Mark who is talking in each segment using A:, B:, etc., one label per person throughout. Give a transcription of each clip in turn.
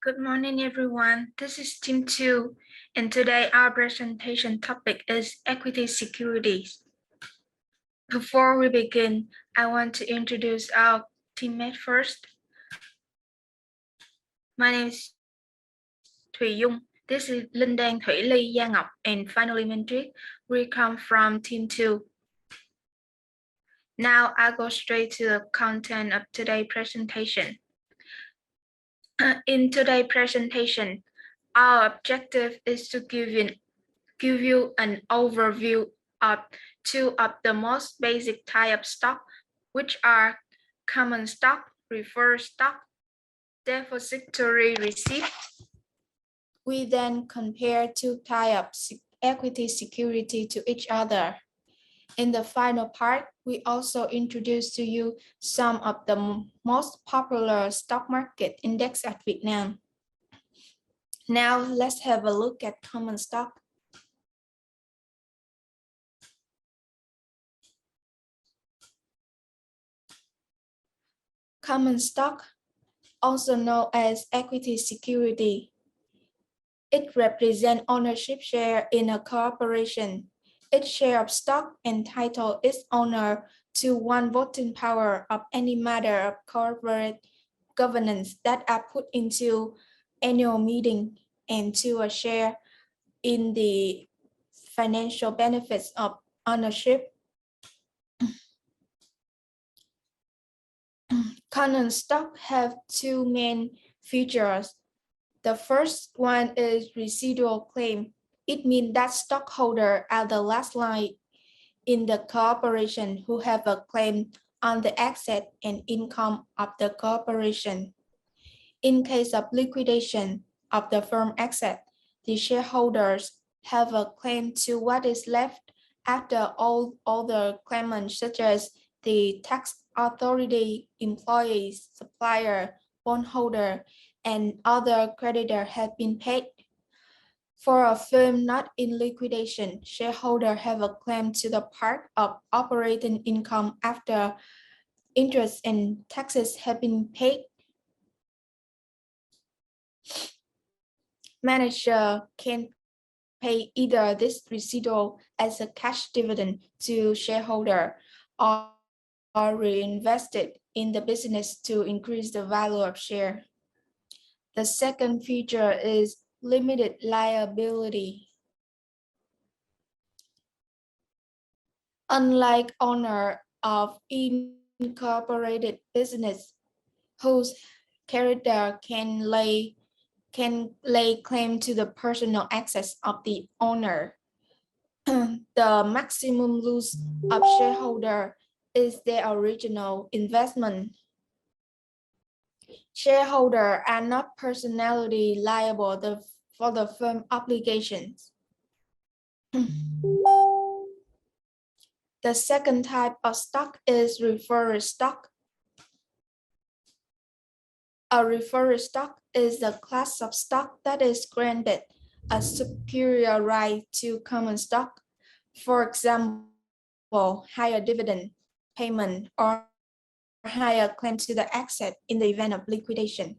A: Good morning, everyone. This is Team 2, and today our presentation topic is equity securities. Before we begin, I want to introduce our teammate first. My name is Thủy Dung. This is Linh Đan, Thủy Ly, Gia Ngọc, and finally Minh. We come from Team 2. Now I'll go straight to the content of today's presentation. In today's presentation, our objective is to give you an overview of two of the most basic type of stock, which are common stock, preferred stock, depository receipt. We then compare two types of equity security to each other. In the final part, we also introduce to you some of the most popular stock market index at Vietnam. Now let's have a look at common stock. Common stock, also known as equity security. It represents ownership share in a corporation. Each share of stock entitles its owner to one voting power of any matter of corporate governance that are put into annual meeting and to a share in the financial benefits of ownership. Common stock have two main features. The first one is residual claim. It means that stockholders are the last line in the corporation who have a claim on the asset and income of the corporation. In case of liquidation of the firm asset, the shareholders have a claim to what is left after all other claimants such as the tax authority, employees, supplier, bondholder, and other creditor have been paid. For a firm not in liquidation, shareholders have a claim to the part of operating income after interest and taxes have been paid. Manager can pay either this residual as a cash dividend to shareholder or reinvest it in the business to increase the value of share. The second feature is limited liability. Unlike owner of incorporated business, whose creditor can lay claim to the personal assets of the owner, the maximum loss of shareholder is their original investment. Shareholders are not personally liable for the firm obligations. The second type of stock is referred stock. A referred stock is a class of stock that is granted a superior right to common stock. For example, higher dividend payment or higher claim to the asset in the event of liquidation.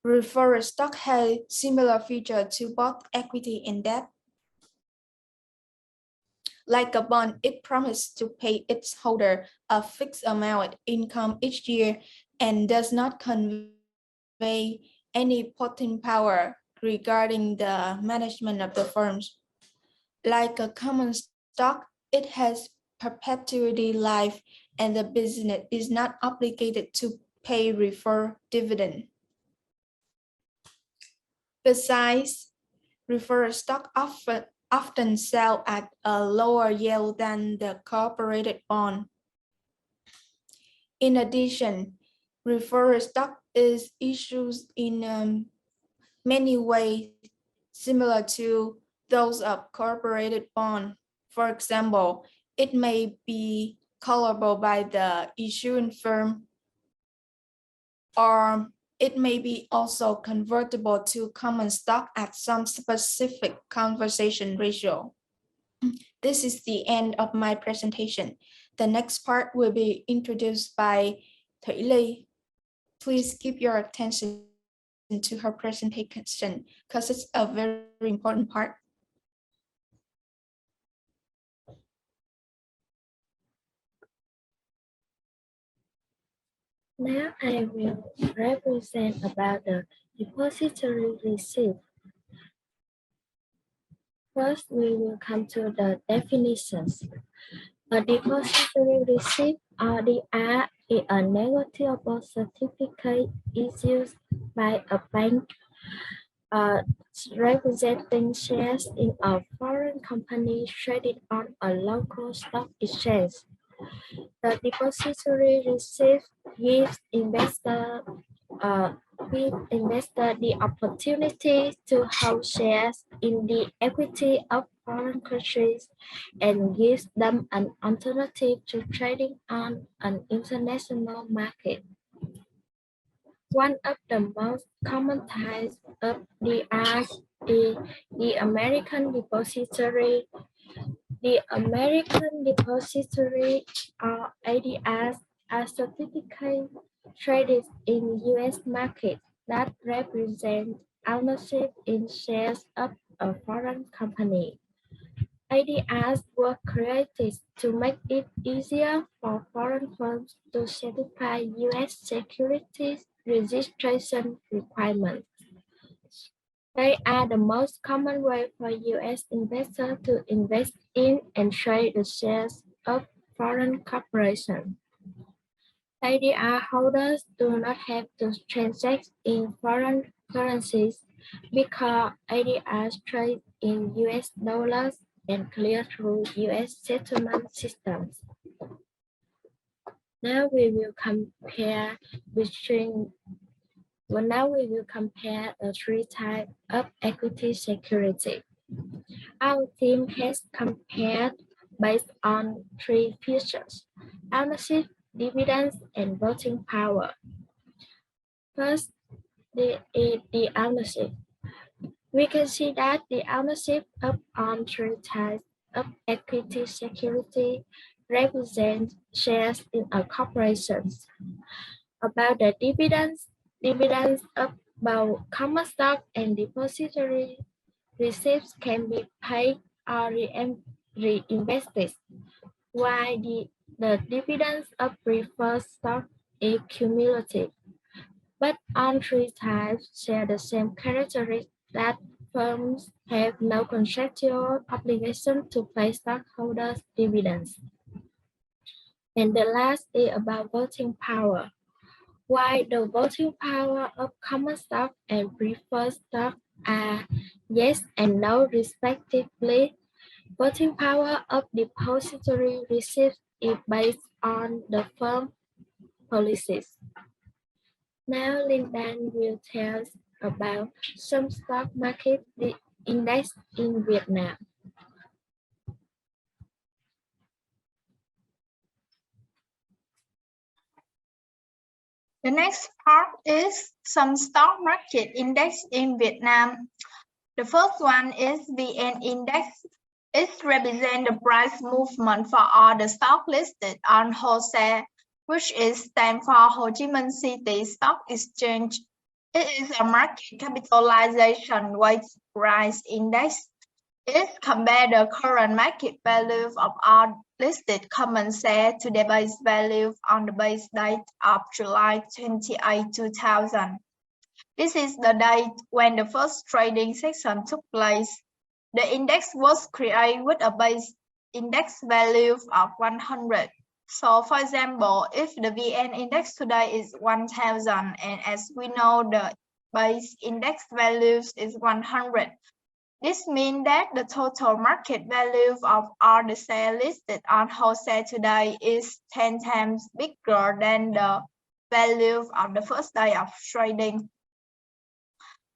A: Referred stock has similar feature to both equity and debt. Like a bond, it promises to pay its holder a fixed amount of income each year and does not convey any voting power regarding the management of the firms. Like a common stock, it has perpetuity life and the business is not obligated to pay referred dividend. Besides, referred stock often sell at a lower yield than the corporate bond. In addition, referred stock is issued in many ways similar to those of corporate bond. For example, it may be callable by the issuing firm, or it may be also convertible to common stock at some specific conversion ratio. This is the end of my presentation. The next part will be introduced by Thủy Ly. Please keep your attention. listen to her presentation because it's a very important part.
B: Now I will represent about the depository receipt. First, we will come to the definitions. A depository receipt or DR is a negotiable certificate issued by a bank representing shares in a foreign company traded on a local stock exchange. The depository receipt gives investor the opportunity to hold shares in the equity of foreign countries and gives them an alternative to trading on an international market. One of the most common types of DRs is the American Depository. The American Depository, or ADRs, are certificates traded in U.S. market that represent ownership in shares of a foreign company. ADRs were created to make it easier for foreign firms to satisfy U.S. securities registration requirements. They are the most common way for U.S. investors to invest in and trade the shares of foreign corporations. ADR holders do not have to transact in foreign currencies because ADRs trade in U.S. dollars and clear through U.S. settlement systems. Now we will compare the three types of equity security. Our team has compared based on three features: ownership, dividends, and voting power. First, the ownership. We can see that the ownership of all three types of equity security represent shares in a corporation. About the dividends of both common stock and depository receipts can be paid or reinvested, while the dividends of preferred stock is cumulative. But all three types share the same characteristic that firms have no contractual obligation to pay stockholders dividends. And the last is about voting power. While the voting power of common stock and preferred stock are yes and no respectively, voting power of depository receipts is based on the firm policies. Now Lindan will tell us about some stock market index in Vietnam.
C: The next part is some stock market index in Vietnam. The first one is VN Index. It represents the price movement for all the stock listed on wholesale, which is stand for Ho Chi Minh City Stock Exchange. It is a market capitalization weighted price index. It compares the current market value of all listed common shares to the base value on the base date of July 28, 2000. This is the date when the first trading session took place. The index was created with a base index value of 100. So, for example, if the VN index today is 1000, and as we know, the base index value is 100. This means that the total market value of all the shares listed on wholesale today is 10 times bigger than the value of the first day of trading.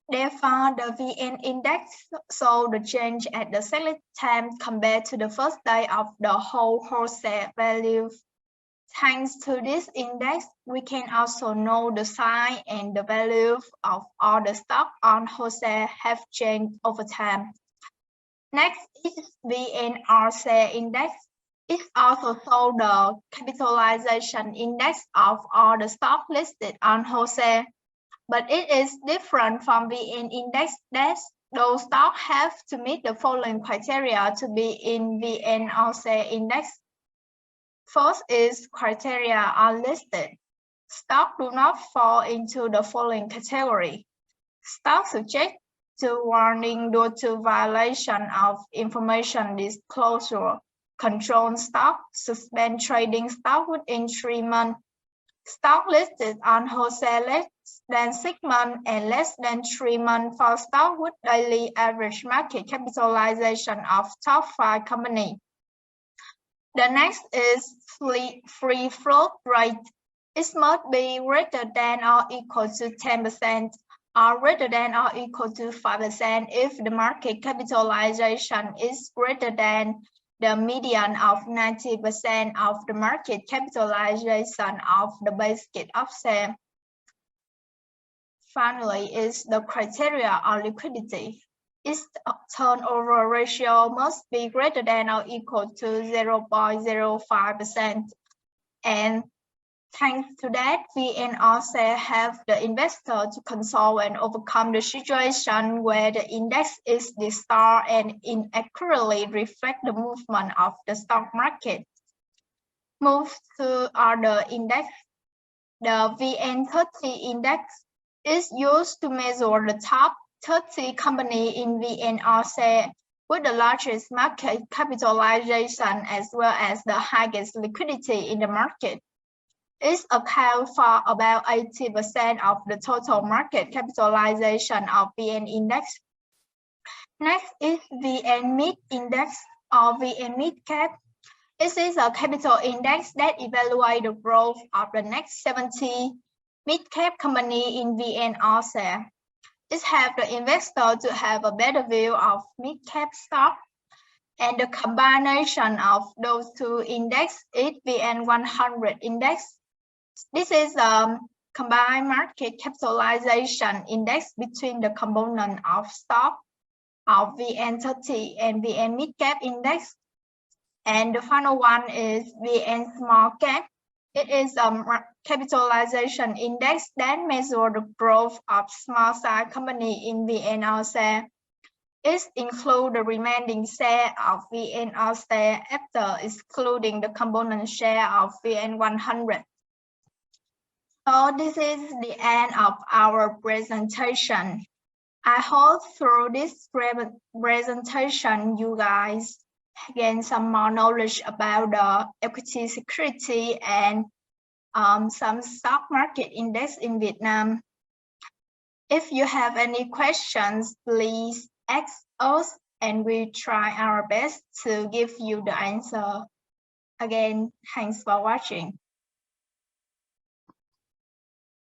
C: Therefore, the VN index shows the change at the selling time compared to the first day of the whole wholesale value. Thanks to this index, we can also know the size and the value of all the stock on wholesale have changed over time. Next is VNRC index. It also shows the capitalization index of all the stock listed on wholesale. but it is different from VN index that those stocks have to meet the following criteria to be in VN index. First is criteria are listed. Stocks do not fall into the following category. Stocks subject to warning due to violation of information disclosure, control stock, suspend trading stock within 3 months, stock listed on wholesale less than 6 months and less than 3 months for stock with daily average market capitalization of top 5 companies. The next is free float rate. It must be greater than or equal to 10% or greater than or equal to 5% if the market capitalization is greater than the median of 90% of the market capitalization of the basket of share. Finally, is the criteria of liquidity. Its turnover ratio must be greater than or equal to 0.05%. And thanks to that, VNRC have the investor to console and overcome the situation where the index is distorted and inaccurately reflect the movement of the stock market. Move to other index. The VN30 index is used to measure the top 30 companies in VNRC with the largest market capitalization as well as the highest liquidity in the market. It accounts for about 80% of the total market capitalization of VN index. Next is VN Mid Index or VN Mid Cap. This is a capital index that evaluates the growth of the next 70 mid-cap company in VNRC. It helps the investor to have a better view of mid-cap stock, and the combination of those two indexes is VN100 index. This is a combined market capitalization index between the component of stock of VN30 and VN mid-cap index. And the final one is VN small cap. It is a capitalization index that measures the growth of small size company in VNRC. It includes the remaining share of VNRC after excluding the component share of VN100. So this is the end of our presentation. I hope through this presentation you guys gain some more knowledge about the equity security and some stock market index in Vietnam. If you have any questions, please ask us and we try our best to give you the answer. Again, thanks for watching.